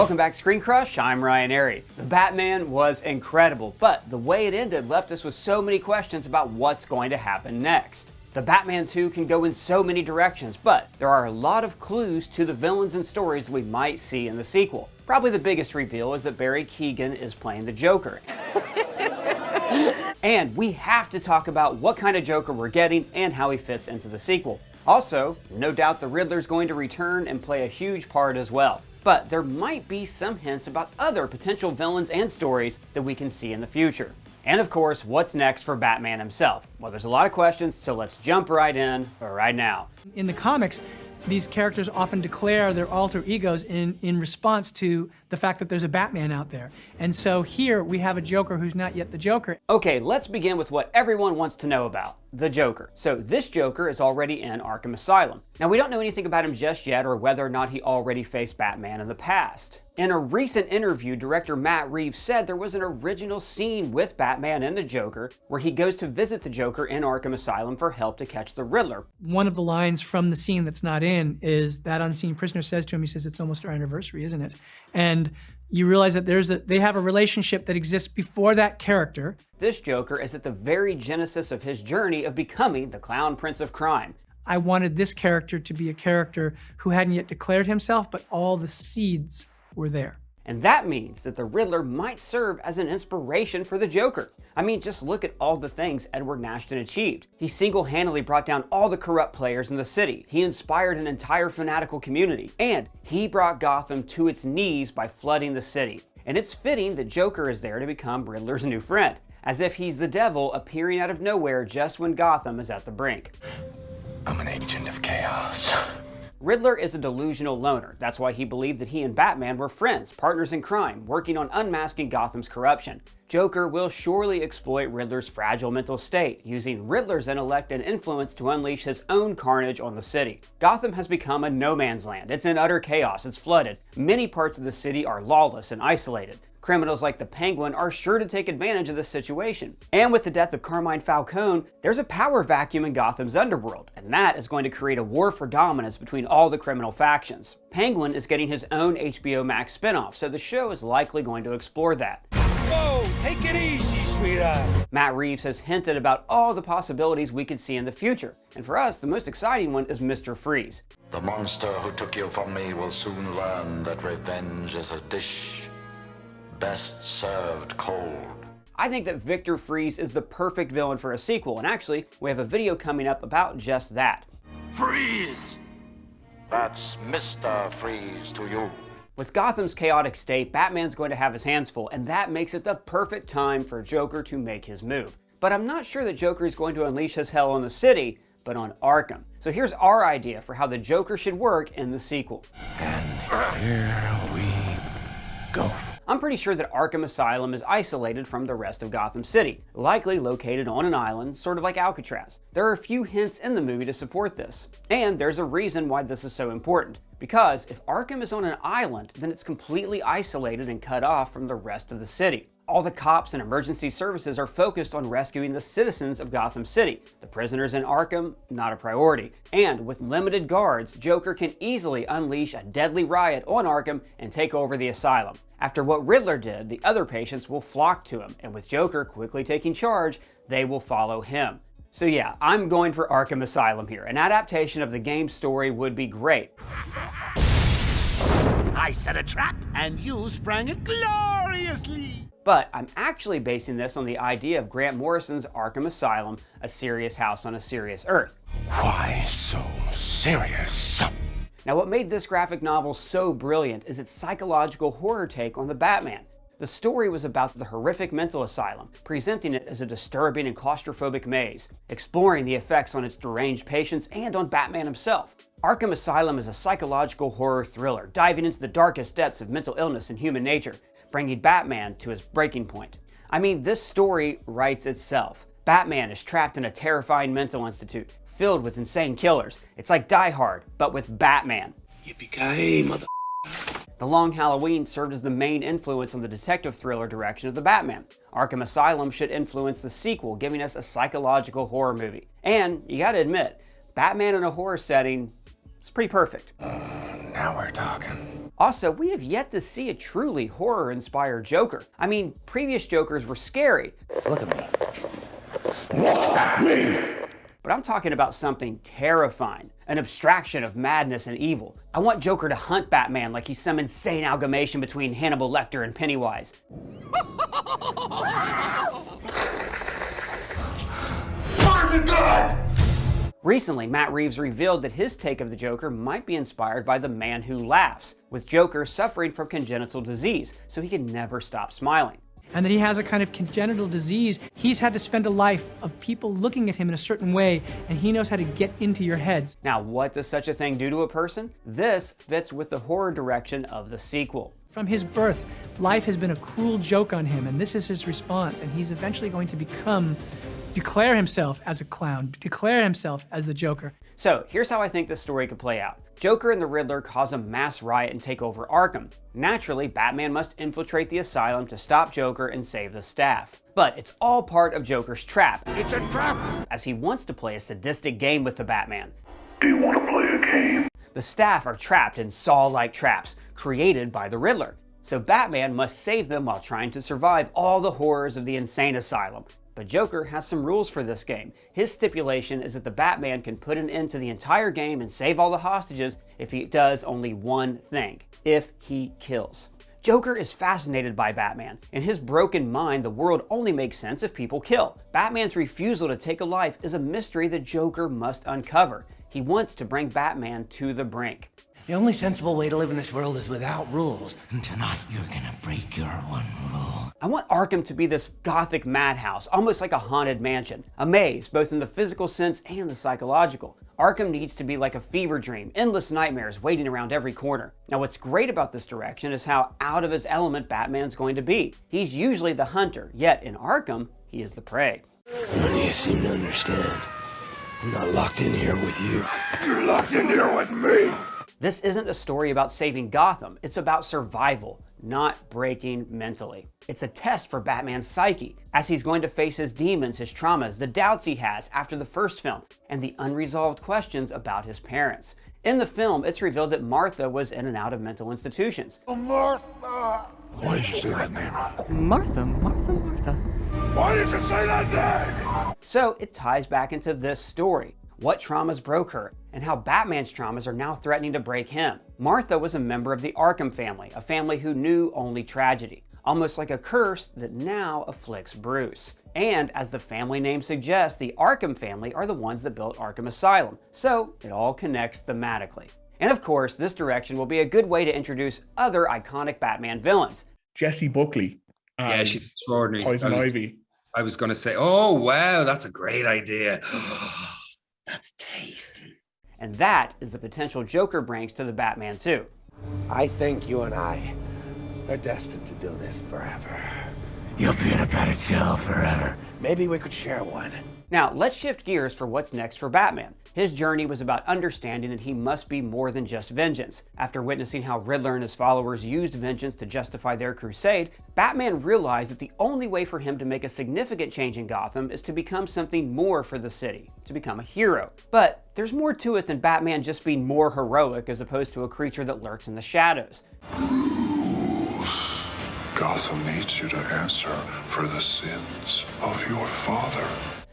Welcome back to Screen Crush, I'm Ryan Airy. The Batman was incredible, but the way it ended left us with so many questions about what's going to happen next. The Batman 2 can go in so many directions, but there are a lot of clues to the villains and stories we might see in the sequel. Probably the biggest reveal is that Barry Keoghan is playing the Joker. And we have to talk about what kind of Joker we're getting and how he fits into the sequel. Also, no doubt the Riddler's going to return and play a huge part as well. But there might be some hints about other potential villains and stories that we can see in the future. And of course, what's next for Batman himself? Well, there's a lot of questions, so let's jump right in right now. In the comics, these characters often declare their alter egos in response to the fact that there's a Batman out there. And so here we have a Joker who's not yet the Joker. Okay, let's begin with what everyone wants to know about, the Joker. So this Joker is already in Arkham Asylum. Now we don't know anything about him just yet or whether or not he already faced Batman in the past. In a recent interview, director Matt Reeves said there was an original scene with Batman and the Joker where he goes to visit the Joker in Arkham Asylum for help to catch the Riddler. One of the lines from the scene that's not in is that unseen prisoner says to him, he says, "It's almost our anniversary, isn't it?" And you realize that they have a relationship that exists before that character. This Joker is at the very genesis of his journey of becoming the Clown Prince of Crime. I wanted this character to be a character who hadn't yet declared himself, but all the seeds were there. And that means that the Riddler might serve as an inspiration for the Joker. I mean, just look at all the things Edward Nashton achieved. He single-handedly brought down all the corrupt players in the city. He inspired an entire fanatical community. And he brought Gotham to its knees by flooding the city. And it's fitting that Joker is there to become Riddler's new friend, as if he's the devil appearing out of nowhere just when Gotham is at the brink. I'm an agent of chaos. Riddler is a delusional loner. That's why he believed that he and Batman were friends, partners in crime, working on unmasking Gotham's corruption. Joker will surely exploit Riddler's fragile mental state, using Riddler's intellect and influence to unleash his own carnage on the city. Gotham has become a no man's land. It's in utter chaos. It's flooded. Many parts of the city are lawless and isolated. Criminals like the Penguin are sure to take advantage of this situation. And with the death of Carmine Falcone, there's a power vacuum in Gotham's underworld, and that is going to create a war for dominance between all the criminal factions. Penguin is getting his own HBO Max spinoff, so the show is likely going to explore that. Whoa, take it easy, sweetheart. Matt Reeves has hinted about all the possibilities we could see in the future, and for us, the most exciting one is Mr. Freeze. The monster who took you from me will soon learn that revenge is a dish best served cold. I think that Victor Freeze is the perfect villain for a sequel, and actually, we have a video coming up about just that. Freeze! That's Mr. Freeze to you. With Gotham's chaotic state, Batman's going to have his hands full, and that makes it the perfect time for Joker to make his move. But I'm not sure that Joker is going to unleash his hell on the city, but on Arkham. So here's our idea for how the Joker should work in the sequel. And here we go. I'm pretty sure that Arkham Asylum is isolated from the rest of Gotham City, likely located on an island, sort of like Alcatraz. There are a few hints in the movie to support this. And there's a reason why this is so important. Because if Arkham is on an island, then it's completely isolated and cut off from the rest of the city. All the cops and emergency services are focused on rescuing the citizens of Gotham City. The prisoners in Arkham, not a priority. And with limited guards, Joker can easily unleash a deadly riot on Arkham and take over the asylum. After what Riddler did, the other patients will flock to him, and with Joker quickly taking charge, they will follow him. So yeah, I'm going for Arkham Asylum here. An adaptation of the game's story would be great. I set a trap, and you sprang it gloriously. But I'm actually basing this on the idea of Grant Morrison's Arkham Asylum, A Serious House on a Serious Earth. Why so serious? Now what made this graphic novel so brilliant is its psychological horror take on the Batman. The story was about the horrific mental asylum, presenting it as a disturbing and claustrophobic maze, exploring the effects on its deranged patients and on Batman himself. Arkham Asylum is a psychological horror thriller, diving into the darkest depths of mental illness and human nature, bringing Batman to his breaking point. I mean, this story writes itself. Batman is trapped in a terrifying mental institute, filled with insane killers. It's like Die Hard, but with Batman. Yippee-ki-yay, mother... The Long Halloween served as the main influence on the detective thriller direction of the Batman. Arkham Asylum should influence the sequel, giving us a psychological horror movie. And, you gotta admit, Batman in a horror setting is pretty perfect. Now we're talking. Also, we have yet to see a truly horror-inspired Joker. I mean, previous Jokers were scary. Look at me. Look at me! But I'm talking about something terrifying, an abstraction of madness and evil. I want Joker to hunt Batman like he's some insane amalgamation between Hannibal Lecter and Pennywise. Recently, Matt Reeves revealed that his take of the Joker might be inspired by The Man Who Laughs, with Joker suffering from congenital disease, so he can never stop smiling. And that he has a kind of congenital disease. He's had to spend a life of people looking at him in a certain way, and he knows how to get into your heads. Now, what does such a thing do to a person? This fits with the horror direction of the sequel. From his birth, life has been a cruel joke on him, and this is his response, and he's eventually going to declare himself as a clown, declare himself as the Joker. So here's how I think this story could play out. Joker and the Riddler cause a mass riot and take over Arkham. Naturally, Batman must infiltrate the asylum to stop Joker and save the staff. But it's all part of Joker's trap. It's a trap! As he wants to play a sadistic game with the Batman. Do you want to play a game? The staff are trapped in Saw-like traps created by the Riddler. So Batman must save them while trying to survive all the horrors of the insane asylum. But Joker has some rules for this game. His stipulation is that the Batman can put an end to the entire game and save all the hostages if he does only one thing: if he kills. Joker is fascinated by Batman. In his broken mind, the world only makes sense if people kill. Batman's refusal to take a life is a mystery that Joker must uncover. He wants to bring Batman to the brink. The only sensible way to live in this world is without rules. And tonight you're gonna break your one rule. I want Arkham to be this gothic madhouse, almost like a haunted mansion. A maze, both in the physical sense and the psychological. Arkham needs to be like a fever dream, endless nightmares waiting around every corner. Now what's great about this direction is how out of his element Batman's going to be. He's usually the hunter, yet in Arkham, he is the prey. None of you seem to understand. I'm not locked in here with you. You're locked in here with me! This isn't a story about saving Gotham, it's about survival, not breaking mentally. It's a test for Batman's psyche, as he's going to face his demons, his traumas, the doubts he has after the first film, and the unresolved questions about his parents. In the film, it's revealed that Martha was in and out of mental institutions. Martha! Why did you say that name? Martha. Why did you say that name? So it ties back into this story. What traumas broke her, and how Batman's traumas are now threatening to break him. Martha was a member of the Arkham family, a family who knew only tragedy, almost like a curse that now afflicts Bruce. And as the family name suggests, the Arkham family are the ones that built Arkham Asylum, so it all connects thematically. And of course, this direction will be a good way to introduce other iconic Batman villains. Jessie Buckley. Yeah, she's extraordinary. Poison Ivy. I was going to say, oh, wow, that's a great idea. That's tasty. And that is the potential Joker brings to the Batman 2. I think you and I are destined to do this forever. You'll be in a better jail forever. Maybe we could share one. Now, let's shift gears for what's next for Batman. His journey was about understanding that he must be more than just vengeance. After witnessing how Riddler and his followers used vengeance to justify their crusade, Batman realized that the only way for him to make a significant change in Gotham is to become something more for the city, to become a hero. But there's more to it than Batman just being more heroic as opposed to a creature that lurks in the shadows. Gotham needs you to answer for the sins of your father.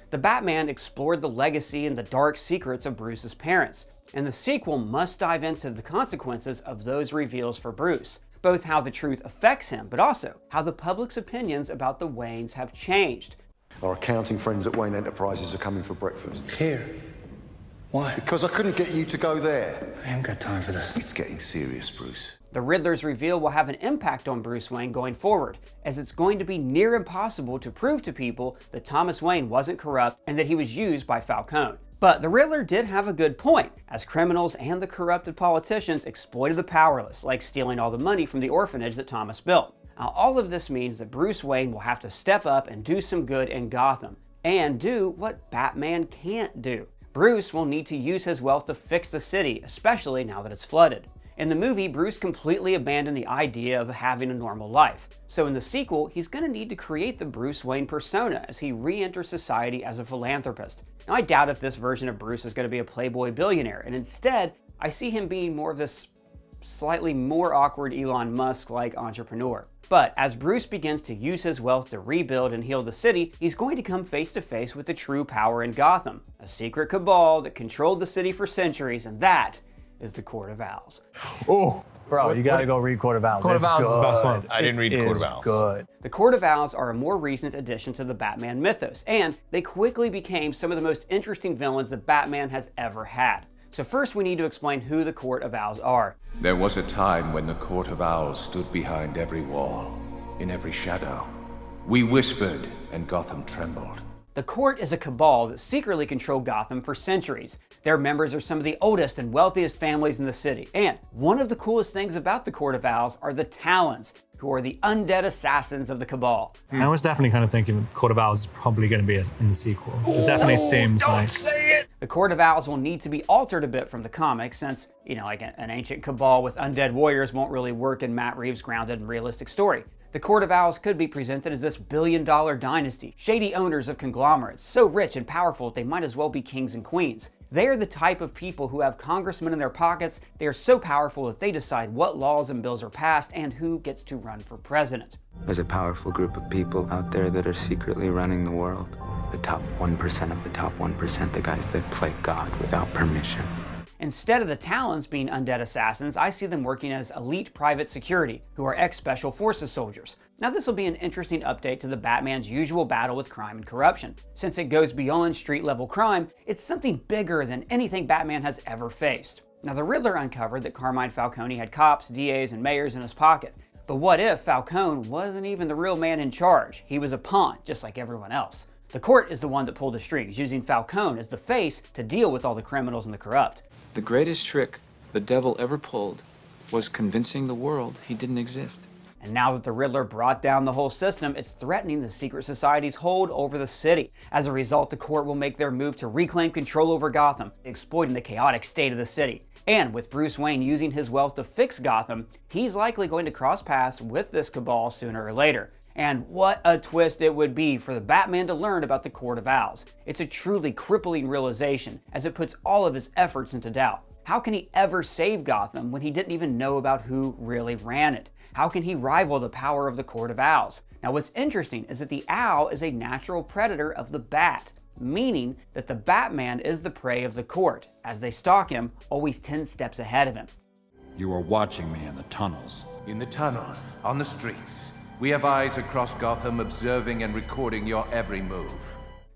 The Batman explored the legacy and the dark secrets of Bruce's parents, and the sequel must dive into the consequences of those reveals for Bruce, both how the truth affects him, but also how the public's opinions about the Waynes have changed. Our accounting friends at Wayne Enterprises are coming for breakfast. Here. Why? Because I couldn't get you to go there. I haven't got time for this. It's getting serious, Bruce. The Riddler's reveal will have an impact on Bruce Wayne going forward, as it's going to be near impossible to prove to people that Thomas Wayne wasn't corrupt and that he was used by Falcone. But the Riddler did have a good point, as criminals and the corrupted politicians exploited the powerless, like stealing all the money from the orphanage that Thomas built. Now, all of this means that Bruce Wayne will have to step up and do some good in Gotham, and do what Batman can't do. Bruce will need to use his wealth to fix the city, especially now that it's flooded. In the movie, Bruce completely abandoned the idea of having a normal life. So in the sequel, he's going to need to create the Bruce Wayne persona as he re-enters society as a philanthropist. Now, I doubt if this version of Bruce is going to be a playboy billionaire, and instead, I see him being more of this slightly more awkward Elon Musk-like entrepreneur. But as Bruce begins to use his wealth to rebuild and heal the city, he's going to come face to face with the true power in Gotham, a secret cabal that controlled the city for centuries, and that is the Court of Owls. Oh, bro, you gotta go read Court of Owls. Court of Owls is the best one. I didn't read Court of Owls. Good. The Court of Owls are a more recent addition to the Batman mythos, and they quickly became some of the most interesting villains that Batman has ever had. So first we need to explain who the Court of Owls are. There was a time when the Court of Owls stood behind every wall, in every shadow. We whispered, and Gotham trembled. The Court is a cabal that secretly controlled Gotham for centuries. Their members are some of the oldest and wealthiest families in the city. And one of the coolest things about the Court of Owls are the Talons, who are the undead assassins of the cabal. I was definitely kind of thinking the Court of Owls is probably going to be in the sequel. It definitely seems like... The Court of Owls will need to be altered a bit from the comics since, like an ancient cabal with undead warriors won't really work in Matt Reeves' grounded and realistic story. The Court of Owls could be presented as this billion-dollar dynasty, shady owners of conglomerates, so rich and powerful that they might as well be kings and queens. They are the type of people who have congressmen in their pockets. They are so powerful that they decide what laws and bills are passed and who gets to run for president. There's a powerful group of people out there that are secretly running the world. The top 1% of the top 1%, the guys that play God without permission. Instead of the Talons being undead assassins, I see them working as elite private security, who are ex-Special Forces soldiers. Now this will be an interesting update to the Batman's usual battle with crime and corruption. Since it goes beyond street-level crime, it's something bigger than anything Batman has ever faced. Now the Riddler uncovered that Carmine Falcone had cops, DAs, and mayors in his pocket. But what if Falcone wasn't even the real man in charge? He was a pawn, just like everyone else. The court is the one that pulled the strings, using Falcone as the face to deal with all the criminals and the corrupt. The greatest trick the devil ever pulled was convincing the world he didn't exist. And now that the Riddler brought down the whole system, it's threatening the secret society's hold over the city. As a result, the court will make their move to reclaim control over Gotham, exploiting the chaotic state of the city. And with Bruce Wayne using his wealth to fix Gotham, he's likely going to cross paths with this cabal sooner or later. And what a twist it would be for the Batman to learn about the Court of Owls. It's a truly crippling realization, as it puts all of his efforts into doubt. How can he ever save Gotham when he didn't even know about who really ran it? How can he rival the power of the Court of Owls? Now what's interesting is that the owl is a natural predator of the bat, meaning that the Batman is the prey of the court, as they stalk him, always 10 steps ahead of him. You are watching me in the tunnels. In the tunnels, on the streets. We have eyes across Gotham observing and recording your every move.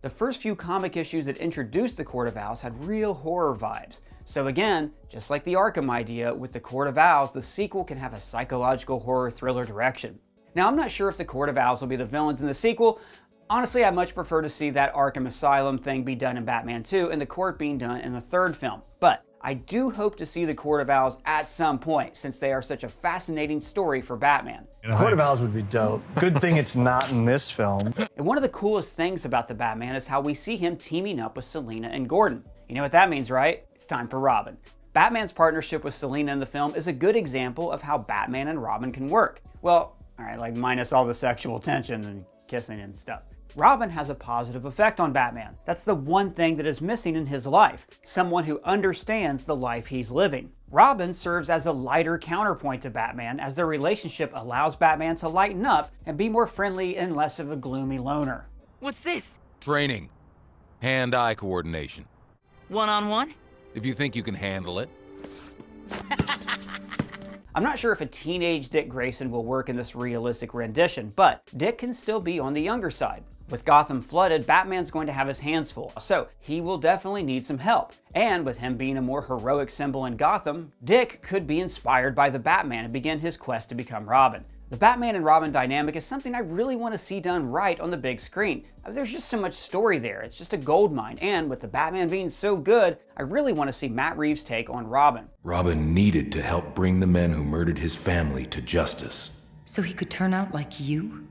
The first few comic issues that introduced the Court of Owls had real horror vibes. So again, just like the Arkham idea, with the Court of Owls, the sequel can have a psychological horror thriller direction. Now I'm not sure if the Court of Owls will be the villains in the sequel. Honestly, I much prefer to see that Arkham Asylum thing be done in Batman 2 and the court being done in the third film. But I do hope to see the Court of Owls at some point, since they are such a fascinating story for Batman. The Court of Owls would be dope. Good thing it's not in this film. And one of the coolest things about the Batman is how we see him teaming up with Selina and Gordon. You know what that means, right? It's time for Robin. Batman's partnership with Selina in the film is a good example of how Batman and Robin can work. Well, alright, like minus all the sexual tension and kissing and stuff. Robin has a positive effect on Batman. That's the one thing that is missing in his life. Someone who understands the life he's living. Robin serves as a lighter counterpoint to Batman, as their relationship allows Batman to lighten up and be more friendly and less of a gloomy loner. What's this? Training. Hand-eye coordination. One-on-one? If you think you can handle it. I'm not sure if a teenage Dick Grayson will work in this realistic rendition, but Dick can still be on the younger side. With Gotham flooded, Batman's going to have his hands full, so he will definitely need some help. And with him being a more heroic symbol in Gotham, Dick could be inspired by the Batman and begin his quest to become Robin. The Batman and Robin dynamic is something I really want to see done right on the big screen. There's just so much story there, it's just a goldmine, and with the Batman being so good, I really want to see Matt Reeves' take on Robin. Robin needed to help bring the men who murdered his family to justice. So he could turn out like you?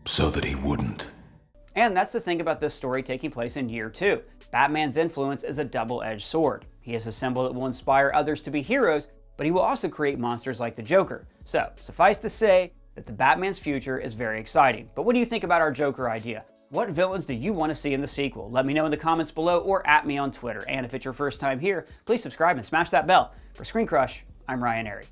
So that he wouldn't. And that's the thing about this story taking place in year 2. Batman's influence is a double-edged sword. He is a symbol that will inspire others to be heroes, but he will also create monsters like the Joker. So, suffice to say that the Batman's future is very exciting. But what do you think about our Joker idea? What villains do you want to see in the sequel? Let me know in the comments below or at me on Twitter. And if it's your first time here, please subscribe and smash that bell. For Screen Crush, I'm Ryan Airy.